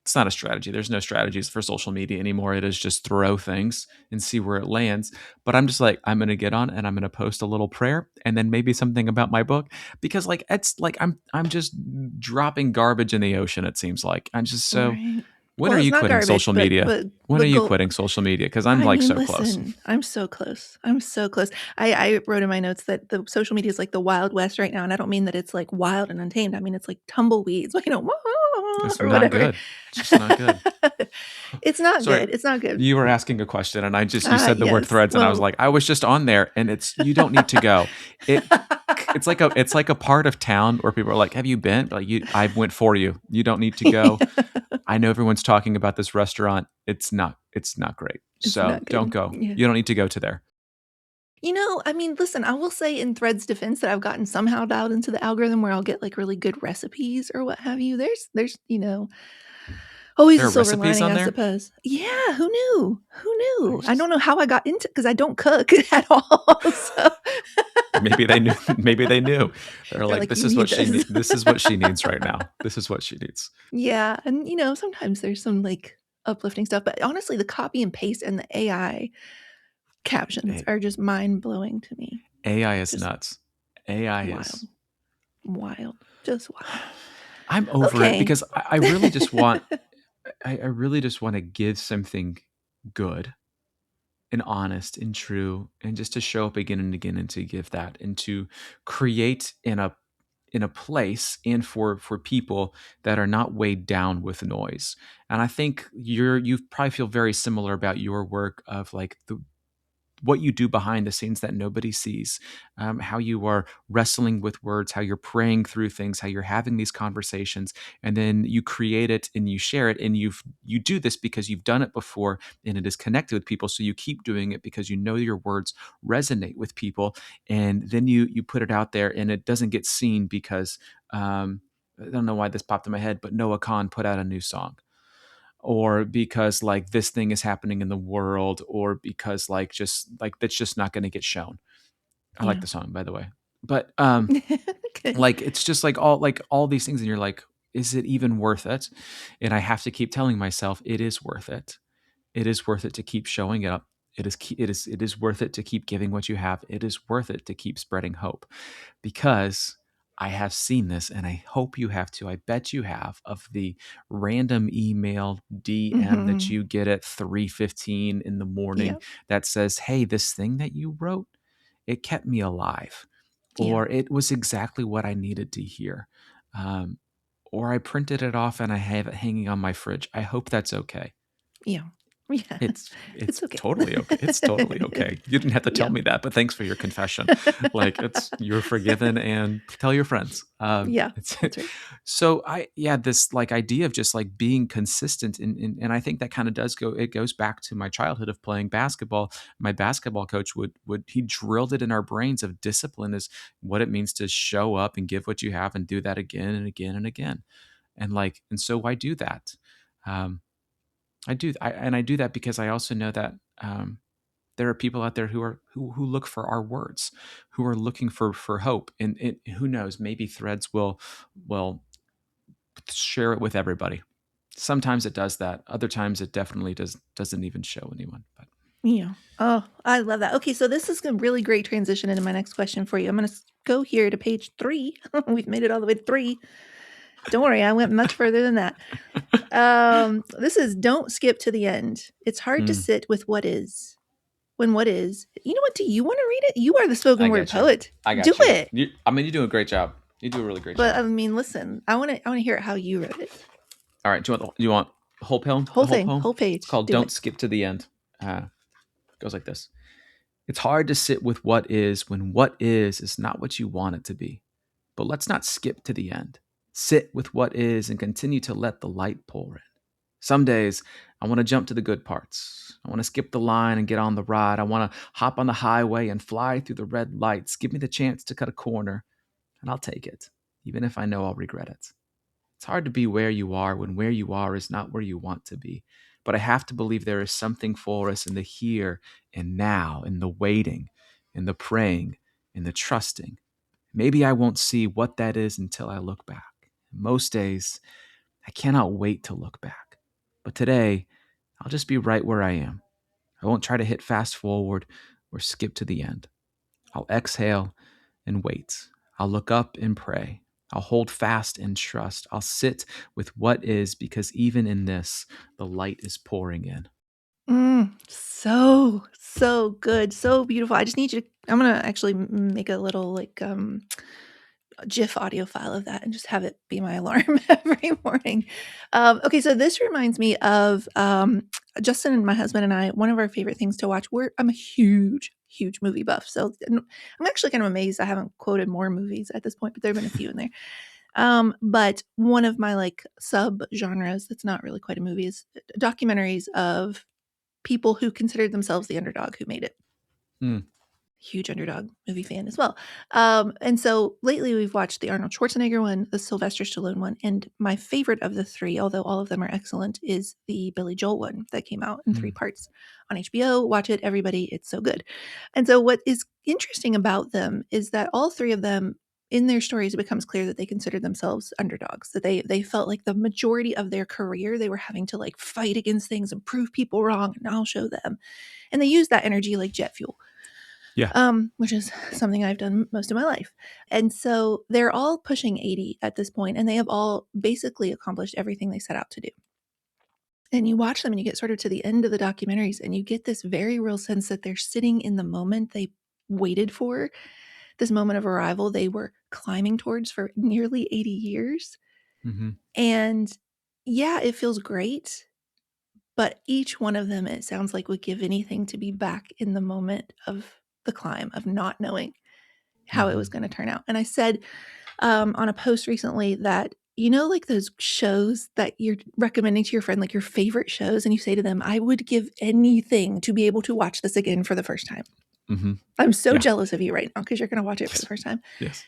It's not a strategy. There's no strategies for social media anymore. It is just throw things and see where it lands. But I'm just like, I'm going to get on and I'm going to post a little prayer and then maybe something about my book, because like it's like I'm just dropping garbage in the ocean, it seems like. I'm just so. Right. When Well, are it's you not quitting garbage, social but media? but When the are you goal. quitting social media? Because I'm I like mean, so close. listen, I'm so close. I'm so close. I wrote in my notes that the social media is like the Wild West right now, and I don't mean that it's like wild and untamed. I mean it's like tumbleweeds, It's or not whatever. good. It's just not good. It's not Sorry, good. It's not good. you were asking a question, and you said the word Yes. threads, and I was Well, like, I was just on there, and you don't need to go. It it's like a part of town where people are like, have you been? Like I went for you. You don't need to go. I know everyone's talking about this restaurant. It's not great. it's So not don't good. go. Yeah. You don't need to go to there. I mean, listen, I will say in Threads defense that I've gotten somehow dialed into the algorithm where I'll get like really good recipes or what have you. There's always There a are silver recipes lining, on I there. suppose. Yeah, who knew? Who I knew? I don't just know how I got into because I don't cook at all. So maybe they knew. Maybe they knew. They're they're like, like, this "You is need what this." this is what she needs right now. This is what she needs. Yeah, and sometimes there's some like uplifting stuff. But honestly, the copy and paste and the AI captions are just mind-blowing to me. AI is Just nuts. AI wild. is Wild. Just wild. I'm over it Okay. because I really just want I really just want to give something good and honest and true, and just to show up again and again and to give that and to create in a place and for people that are not weighed down with noise. And I think you probably feel very similar about your work of like the what you do behind the scenes that nobody sees, how you are wrestling with words, how you're praying through things, how you're having these conversations, and then you create it and you share it, and you do this because you've done it before and it is connected with people, so you keep doing it because you know your words resonate with people, and then you put it out there and it doesn't get seen because I don't know why this popped in my head, but Noah Khan put out a new song, or because like this thing is happening in the world, or because like just like that's just not going to get shown. I like Yeah. the song, by the way. But Good. like it's just like all these things and you're like, is it even worth it? And I have to keep telling myself it is worth it. It is worth it to keep showing up. It is worth it to keep giving what you have. It is worth it to keep spreading hope, because I have seen this, and I hope you have too. I bet you have, of the random email DM that Mhm. you get at 3:15 in the morning Yep. that says, "Hey, this thing that you wrote, it kept me alive," Yeah. or "It was exactly what I needed to hear," um, or "I printed it off and I have it hanging on my fridge. I hope that's okay." Yeah. Yeah. It's It's okay. totally okay. It's totally okay. You didn't have to tell Yeah. me that, but thanks for your confession. Like, it's you're forgiven, and tell your friends. Yeah. It's That's right. so this like idea of just like being consistent, and I think that kind of it goes back to my childhood of playing basketball. My basketball coach would he drilled it in our brains of discipline is what it means to show up and give what you have and do that again and again and again. And so I do that. Um, I do that because I also know that there are people out there who look for our words, who are looking for hope, and who knows, maybe Threads will share it with everybody. Sometimes it does that. Other times it definitely doesn't even show anyone. But Yeah. Oh, I love that. Okay, so this is a really great transition into my next question for you. I'm going to go here to page 3. We've made it all the way to 3. Don't worry, I went much further than that. This is don't skip to the end. It's hard to mm, sit with what is when what is. You know what? Do you want to read it? You are the I spoken word got you. poet. I Do got you. it. I mean, you do a great job. You do a really great But job. I mean, listen, I want to hear how you wrote it. All right. Do you want the whole poem? Whole The whole thing, poem? whole It's page. called Do "Don't it. Skip to the End." It goes like this. It's hard to sit with what is when what is not what you want it to be. But let's not skip to the end. Sit with what is and continue to let the light pour in. Some days, I want to jump to the good parts. I want to skip the line and get on the ride. I want to hop on the highway and fly through the red lights. Give me the chance to cut a corner, and I'll take it, even if I know I'll regret it. It's hard to be where you are when where you are is not where you want to be. But I have to believe there is something for us in the here and now, in the waiting, in the praying, in the trusting. Maybe I won't see what that is until I look back. Most days, I cannot wait to look back. But today, I'll just be right where I am. I won't try to hit fast forward or skip to the end. I'll exhale and wait. I'll look up and pray. I'll hold fast and trust. I'll sit with what is, because even in this, the light is pouring in. So good, so beautiful. I just need you to I'm gonna actually make a little like GIF audio file of that and just have it be my alarm every morning. Okay, so this reminds me of Justin and my husband and I. One of our favorite things to watch. I'm a huge movie buff, so I'm actually kind of amazed I haven't quoted more movies at this point, but there have been a few in there. But one of my like sub genres that's not really quite a movie is documentaries of people who considered themselves the underdog who made it. Mm, Huge underdog movie fan as well. And so lately we've watched the Arnold Schwarzenegger one, the Sylvester Stallone one, and my favorite of the 3, although all of them are excellent, is the Billy Joel one that came out in 3 mm, parts on HBO. Watch it, everybody. It's so good. And so what is interesting about them is that all 3 of them in their stories, it becomes clear that they considered themselves underdogs, that they felt like the majority of their career, they were having to like fight against things and prove people wrong, and I'll show them. And they use that energy like jet fuel. Yeah. Which is something I've done most of my life. And so they're all pushing 80 at this point, and they have all basically accomplished everything they set out to do. And you watch them and you get sort of to the end of the documentaries, and you get this very real sense that they're sitting in the moment they waited for, this moment of arrival they were climbing towards for nearly 80 years. Mm-hmm. And yeah, it feels great. But each one of them, it sounds like, would give anything to be back in the moment of the climb, of not knowing how it was going to turn out. And I said on a post recently that, like those shows that you're recommending to your friend, like your favorite shows, and you say to them, I would give anything to be able to watch this again for the first time. Mm-hmm. I'm so Yeah. jealous of you right now because you're going to watch it for the first time. Yes.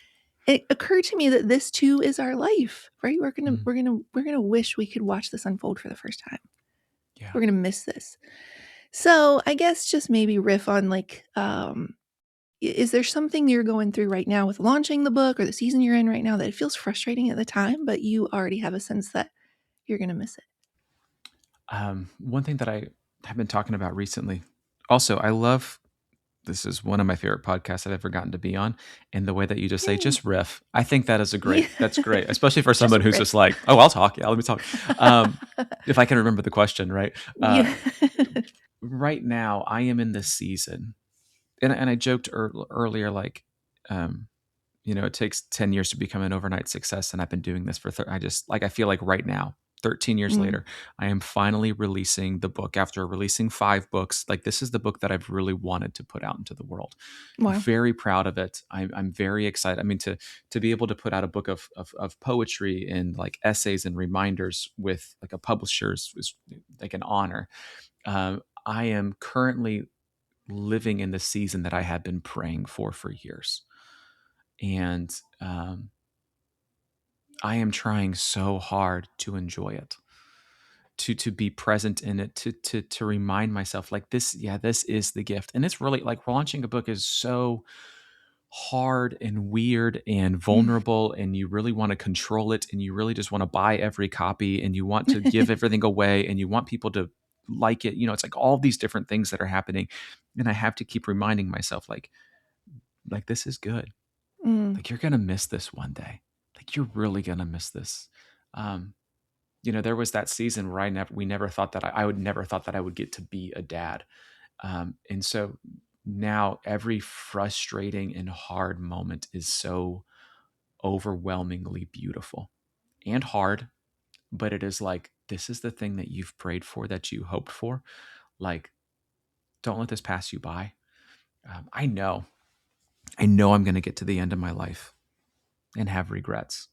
It occurred to me that this too is our life, right? We're gonna wish we could watch this unfold for the first time. Yeah. We're gonna miss this. So I guess just maybe riff on like, is there something you're going through right now with launching the book or the season you're in right now that it feels frustrating at the time, but you already have a sense that you're gonna miss it? One thing that I have been talking about recently. Also, I love. This is one of my favorite podcasts I've ever gotten to be on. And the way that you just say, Yay. just riff. I think that is Yeah. that's great, especially for someone who's riff. just like, oh, I'll talk. Yeah, let me talk. If I can remember the question, right? Yeah. Right now, I am in this season. And I joked earlier, like, it takes 10 years to become an overnight success. And I've been doing this for, I feel like right now, 13 years later, I am finally releasing the book after releasing 5 books. Like, this is the book that I've really wanted to put out into the world. Wow. I'm very proud of it. I'm very excited. I mean, to be able to put out a book of poetry and like essays and reminders with like a publisher is like an honor. I am currently living in the season that I had been praying for years. And I am trying so hard to enjoy it, to be present in it, to remind myself like this is the gift. And it's really like launching a book is so hard and weird and vulnerable, and you really want to control it, and you really just want to buy every copy, and you want to give everything away, and you want people to like it. It's like all these different things that are happening, and I have to keep reminding myself like this is good. Like, you're gonna miss this one day. Like, you're really gonna miss this. There was that season where we never thought that I would never thought that I would get to be a dad. And so now every frustrating and hard moment is so overwhelmingly beautiful and hard, but it is like, this is the thing that you've prayed for, that you hoped for. Like, don't let this pass you by. I know I'm going to get to the end of my life and have regrets.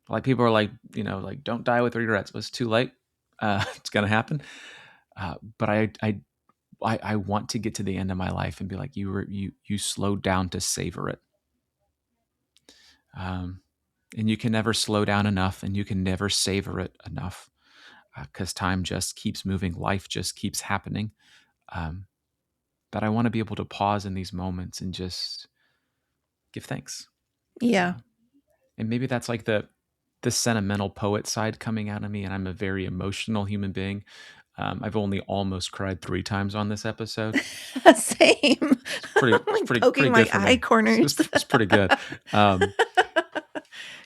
Like, people are like, like, don't die with regrets. But it's too late. It's going to happen. But I want to get to the end of my life and be like, you slowed down to savor it. And you can never slow down enough, and you can never savor it enough, because time just keeps moving. Life just keeps happening. But I want to be able to pause in these moments and just give thanks. Yeah. And maybe that's like the sentimental poet side coming out of me, and I'm a very emotional human being. I've only almost cried 3 times on this episode. Same. It's pretty poking my good for eye me. corners. It's pretty good.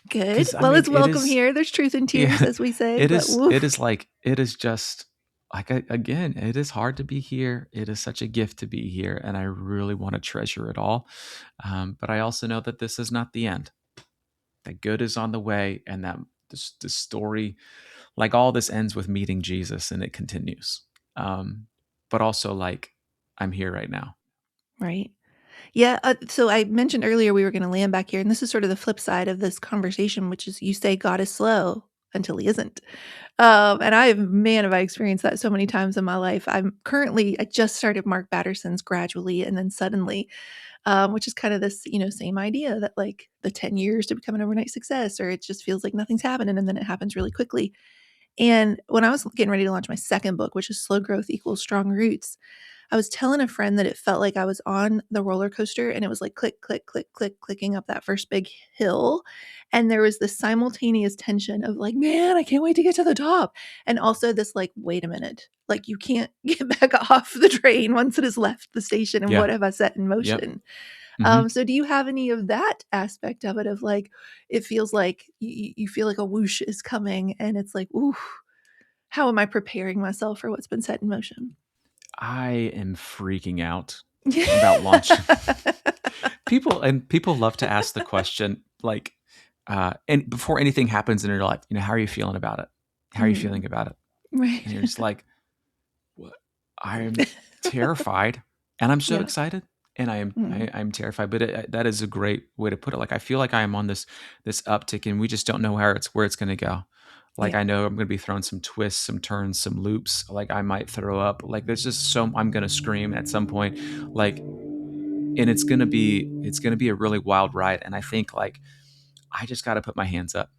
Good. Well, it's welcome here. There's truth in tears, as we say. It is just like, again, it is hard to be here. It is such a gift to be here, and I really want to treasure it all. But I also know that this is not the end. That good is on the way, and that the story, like, all this ends with meeting Jesus, and it continues. But also, like, I'm here right now. Right. Yeah. So I mentioned earlier we were going to land back here, and this is sort of the flip side of this conversation, which is you say God is slow until he isn't. And have I experienced that so many times in my life. I just started Mark Batterson's Gradually and Then Suddenly, which is kind of this, same idea that like the 10 years to become an overnight success, or it just feels like nothing's happening and then it happens really quickly. And when I was getting ready to launch my second book, which is Slow Growth Equals Strong Roots, I was telling a friend that it felt like I was on the roller coaster and it was like click, click, click, click, clicking up that first big hill. And there was this simultaneous tension of like, man, I can't wait to get to the top. And also this like, wait a minute, like you can't get back off the train once it has left the station. And Yeah. what have I set in Yep. motion? Hmm. So do you have any of that aspect of it of like, it feels like you feel like a whoosh is coming and it's like, ooh, how am I preparing myself for what's been set in motion? I am freaking out about launch. People love to ask the question like, and before anything happens in your life, how are you feeling about it? How are you Mm, feeling about it? right. And you're just like, what? I'm terrified, and I'm so Yeah. excited, and Mm, I'm terrified. But that is a great way to put it. Like I feel like I am on this uptick, and we just don't know where it's going to go. Like yeah. I know I'm going to be throwing some twists, some turns, some loops. Like I might throw up. Like there's just I'm going to scream at some point. Like, and it's gonna be a really wild ride. And I think like I just got to put my hands up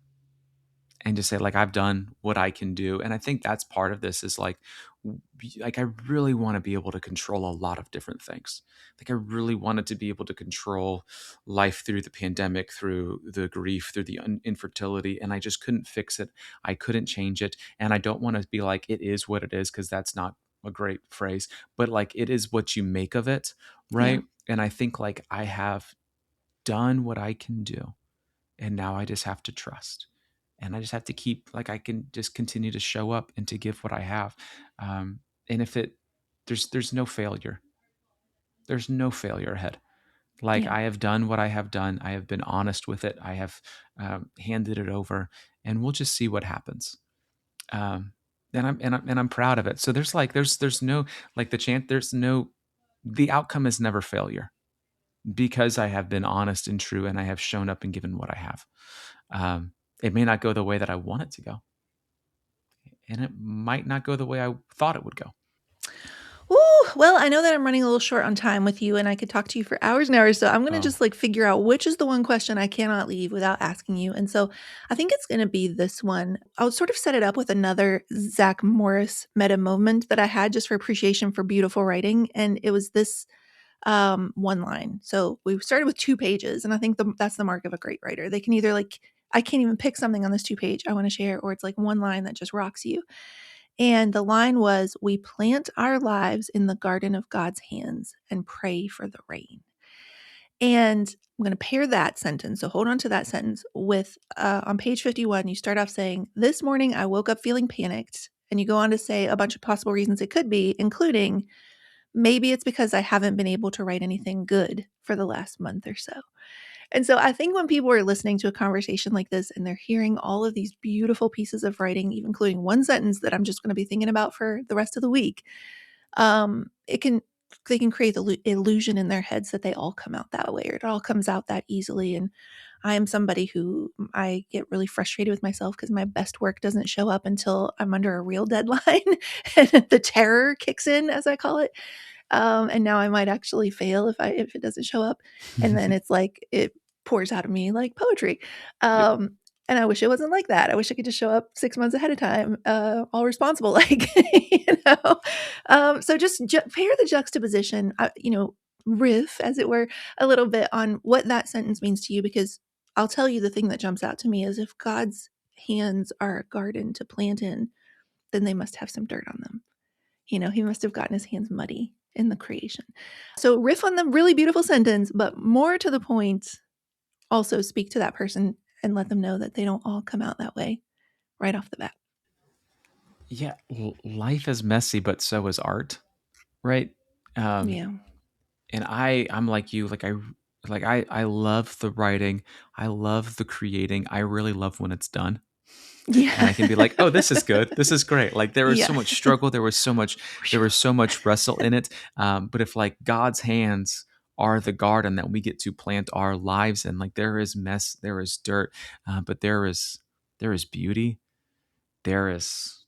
and just say like I've done what I can do. And I think that's part of this is like I really want to be able to control a lot of different things. Like I really wanted to be able to control life through the pandemic, through the grief, through the infertility, and I just couldn't fix it. I couldn't change it, and I don't want to be like it is what it is because that's not a great phrase, but like it is what you make of it, Yeah. right? And I think like I have done what I can do, and now I just have to trust, and I just have to keep like I can just continue to show up and to give what I have. And if it there's no failure, there's no failure ahead. Like Yeah. I have done what I have done, I have been honest with it, I have handed it over, and we'll just see what happens. um, and I'm proud of it. So there's no like the chance, the outcome is never failure because I have been honest and true, and I have shown up and given what I have. Um, it may not go the way that I want it to go, and it might not go the way I thought it would go. Ooh, well, I know that I'm running a little short on time with you and I could talk to you for hours and hours. So I'm going to Oh, just like figure out which is the one question I cannot leave without asking you. And so I think it's going to be this one. I'll sort of set it up with another Zach Morris meta moment that I had just for appreciation for beautiful writing. And it was this one line. So we started with 2 pages. And I think that's the mark of a great writer. They can either like, I can't even pick something on this 2 page I want to share, or it's like one line that just rocks you. And the line was, we plant our lives in the garden of God's hands and pray for the rain. And I'm going to pair that sentence. So hold on to that sentence with on page 51, you start off saying, this morning I woke up feeling panicked. And you go on to say a bunch of possible reasons it could be, including maybe it's because I haven't been able to write anything good for the last month or so. And so I think when people are listening to a conversation like this and they're hearing all of these beautiful pieces of writing, even including one sentence that I'm just going to be thinking about for the rest of the week, it can they can create the illusion in their heads that they all come out that way or it all comes out that easily. And I am somebody who I get really frustrated with myself because my best work doesn't show up until I'm under a real deadline and the terror kicks in, as I call it. And now I might actually fail if it doesn't show up, and then it's like it pours out of me like poetry. yep. Um, and I wish it wasn't like that. I wish I could just show up 6 months ahead of time, all responsible, like, you know? So just pair the juxtaposition, riff, as it were, a little bit on what that sentence means to you, because I'll tell you the thing that jumps out to me is if God's hands are a garden to plant in, then they must have some dirt on them. He must have gotten his hands muddy in the creation. So riff on the really beautiful sentence, but more to the point, also speak to that person and let them know that they don't all come out that way right off the bat. Yeah, life is messy, but so is art, right? Um, Yeah. and I'm like you, like I love the writing, I love the creating. I really love when it's done, and Yeah. I can be like, oh, this is good, this is great. Like there was Yeah. so much struggle, there was so much wrestle in it. But if like God's hands are the garden that we get to plant our lives in, like there is mess, there is dirt, but there is beauty, there is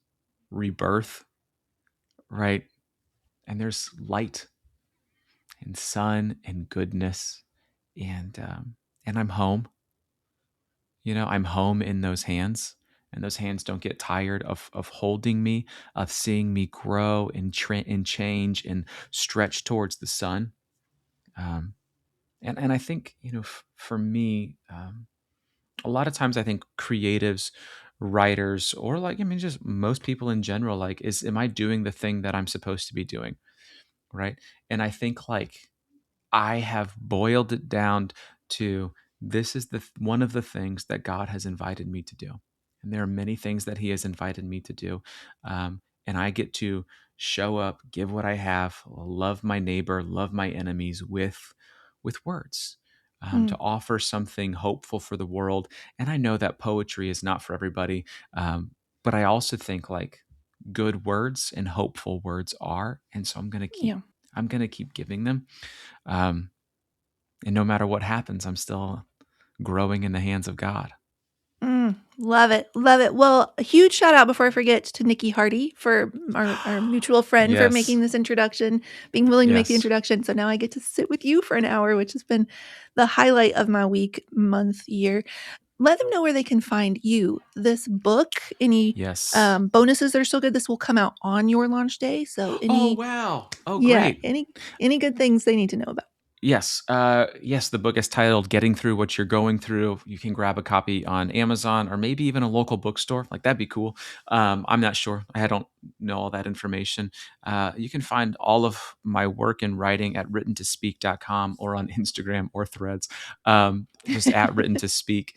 rebirth, right? And there's light and sun and goodness, and I'm home. I'm home in those hands, and those hands don't get tired of holding me, of seeing me grow and change and stretch towards the sun. Um, and I think, for me, a lot of times I think creatives, writers, or like, I mean, just most people in general, like, am I doing the thing that I'm supposed to be doing? Right. And I think like I have boiled it down to this is one of the things that God has invited me to do. And there are many things that he has invited me to do. And I get to show up, give what I have, love my neighbor, love my enemies with words. To Mm, offer something hopeful for the world. And I know that poetry is not for everybody, but I also think like good words and hopeful words are. And so yeah. I'm gonna keep giving them. Um, and no matter what happens, I'm still growing in the hands of God. Love it. Love it. Well, a huge shout out before I forget to Nikki Hardy for our mutual friend for Yes. making this introduction, being willing to make the Yes. introduction. So now I get to sit with you for an hour, which has been the highlight of my week, month, year. Let them know where they can find you. This book, any Yes. bonuses that are still good. This will come out on your launch day. So Oh, wow. Oh, yeah, great. any good things they need to know about. Yes. Yes, the book is titled Getting Through What You're Going Through. You can grab a copy on Amazon or maybe even a local bookstore. Like, that'd be cool. I'm not sure. I don't know all that information. You can find all of my work and writing at writtentospeak.com or on Instagram or Threads, just at Written to Speak.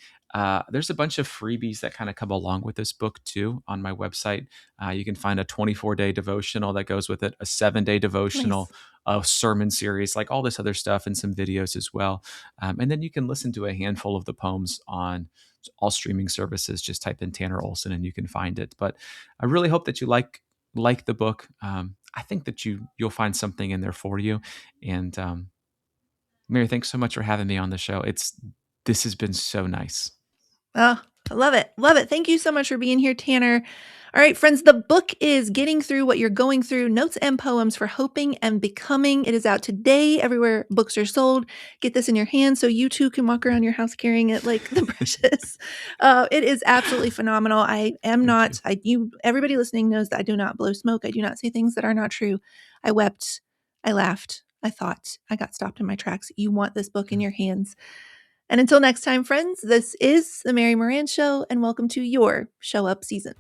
There's a bunch of freebies that kind of come along with this book too on my website. You can find a 24-day devotional that goes with it, a 7-day devotional, Nice. a sermon series, like all this other stuff, and some videos as well. And then you can listen to a handful of the poems on all streaming services. Just type in Tanner Olson and you can find it. But I really hope that you like the book. I think that you'll find something in there for you. And Mary, thanks so much for having me on the show. This has been so nice. Oh, I love it. Love it. Thank you so much for being here, Tanner. All right, friends, the book is Getting Through What You're Going Through, Notes and Poems for Hoping and Becoming. It is out today everywhere books are sold. Get this in your hands so you too can walk around your house carrying it like the precious. It is absolutely phenomenal. I am Thank you. not, everybody listening knows that I do not blow smoke. I do not say things that are not true. I wept. I laughed. I thought. I got stopped in my tracks. You want this book in Yeah. your hands. And until next time, friends, this is the Mary Marantz Show, and welcome to your Show Up season.